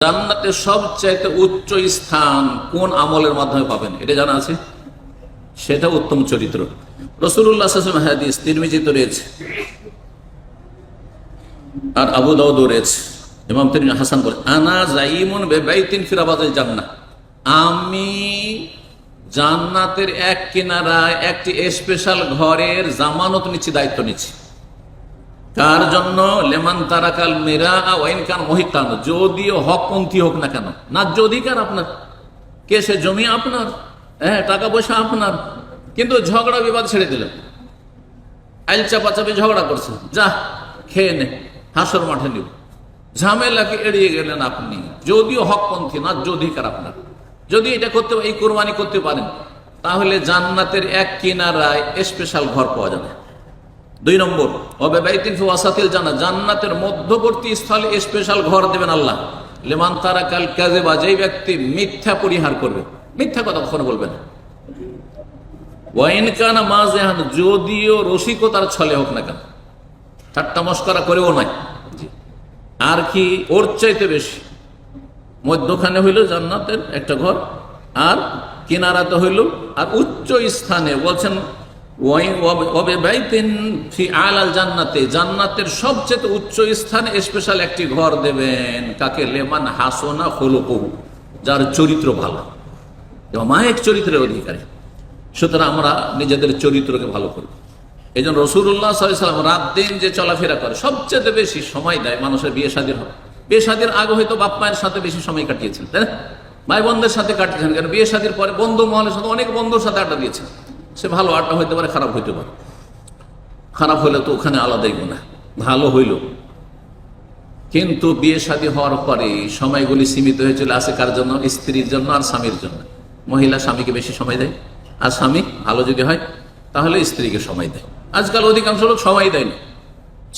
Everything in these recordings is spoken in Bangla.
জান্নাতে সবচাইতে উচ্চ স্থান কোন আমলের মাধ্যমে পাবেন এটা জানা আছে? সেটা উত্তম চরিত্র। রাসূলুল্লাহ সাল্লাল্লাহু আলাইহি ওয়াসাল্লাম হাদিস তিরমিজিতে রয়েছে আর আবু দাউদে রয়েছে। ইমাম তিরমিজি হাসান বলে, আনা যাইমুন বিবাইতিন ফি রাবাতিল জান্নাহ, আমি জান্নাতের এক কিনারায় একটি স্পেশাল ঘরের জামানত নিচ্ছি, দায়িত্ব নিচ্ছি। কার জন্য? লেমান তারাকাল মিরা ওয়াইন কান মুহিকান, যদিও হকপন্থী হোক না কেন, ন্যায্য অধিকার আপনার, কেসে জমি আপনার, হ্যাঁ টাকা পয়সা আপনার, কিন্তু ঝগড়া বিবাদ ছেড়ে দিলেন, আইল চাপাচাপি ঝগড়া করছে, যা খেয়ে নে, হাসর মাঠে নিব, ঝামেলাকে এড়িয়ে গেলেন আপনি, যদিও হকপন্থী, ন্যায্য অধিকার আপনার। যদি এটা করতে, এই কোরবানি করতে পারেন, তাহলে জান্নাতের এক কিনারায় স্পেশাল ঘর পাওয়া যাবে। 2 নম্বর, ওয়াবাইতিন ফি ওয়াসাতিল জান্নাহ, জান্নাতের মধ্যবর্তী স্থলে স্পেশাল ঘর দেবেন আল্লাহ। লিমান তারাকাল কাযিবা, যেই ব্যক্তি মিথ্যা পরিহার করবে, মিথ্যা কথা কখনো বলবে না। ওয়াইন কানা মাযিহান, যদিও রসিকতার ছলে হোক না কেন, ঠাট্টা মশকরা করেও নাই। আর কি ওর চাইতে বেশি? মধ্যখানে হইল জান্নাতের একটা ঘর, আর কিনারাতে হইল, আর উচ্চ স্থানে বলছেন জান্নাতে, জান্নাতের সবচেয়ে উচ্চ স্থানে স্পেশাল একটি ঘর দেবেন। কাকে? লেমান হাসনা খুলুকুহু, যার চরিত্র ভালো, মায়ের চরিত্রের অধিকারী। সুতরাং আমরা নিজেদের চরিত্রকে ভালো করব। এই জন্য রাসূলুল্লাহ সাল্লাল্লাহু আলাইহি ওয়াসাল্লাম রাত দিন যে চলাফেরা করে, সবচেয়ে বেশি সময় দেয় মানুষের বিয়ে শাদীর হয়। বিয়ে শাদীর আগে হয়তো বাপ মায়ের সাথে বেশি সময় কাটিয়েছেন, তাই না? ভাই বোনদের সাথে কাটিয়েছেন, কারণ বিয়ে শাদীর পরে বন্ধু মহলের সাথে অনেক বন্ধুর সাথে আড্ডা দিয়েছেন। সে ভালো আড্ডা হইতে পারে, খারাপ হইতে পারে, খারাপ হইলে তো ওখানে আলাদাই গুনাহ, ভালো হইল। কিন্তু বিয়ে শাদী হওয়ার পরে সময়গুলি সীমিত হয়ে চলে আসে কার জন্য? স্ত্রীর জন্য আর স্বামীর জন্য। মহিলা স্বামীকে বেশি সময় দেয়, আর স্বামী ভালো যদি হয় তাহলে স্ত্রীকে সময় দেয়। আজকাল অধিকাংশ লোক সময় দেয়নি,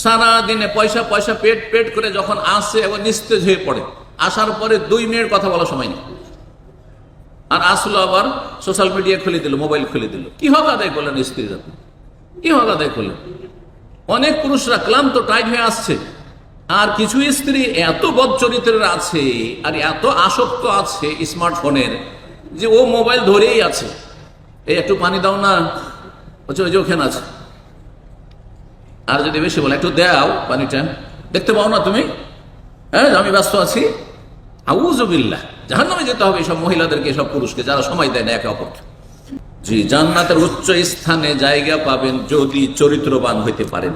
সারাদিনে পয়সা পয়সা পেট পেট করে যখন আসে এবং নিস্তেজ হয়ে পড়ে, আসার পরে 2 মিনিট কথা বলার সময় নেই, আর আসলো আবার সোশ্যাল মিডিয়া খুলে দিল, মোবাইল খুলে দিল। কি হক আদায় করলেন স্ত্রীরা? কি হক আদায় করলেন? অনেক পুরুষরা ক্লান্ত, টাইট হয়ে আসছে, আর কিছু স্ত্রী এত বদ চরিত্রের আছে আর এত আসক্ত আছে স্মার্টফোনের, যে ও মোবাইল ধরেই আছে। এই একটু পানি দাও না, ওই যে ওখানে আছে। আর যদি বেশি বলে, একটু দাও পানিটা, দেখতে পাও না তুমি? হ্যাঁ, আমি ব্যস্ত আছি। আউযুবিল্লাহ, জাহান্নামে যেতে হবে সব মহিলাদেরকে, সব পুরুষকে, যারা সময় দেয় না একে অপরকে। জি, জান্নাতের উচ্চ স্থানে জায়গা পাবেন যদি চরিত্রবান হইতে পারেন।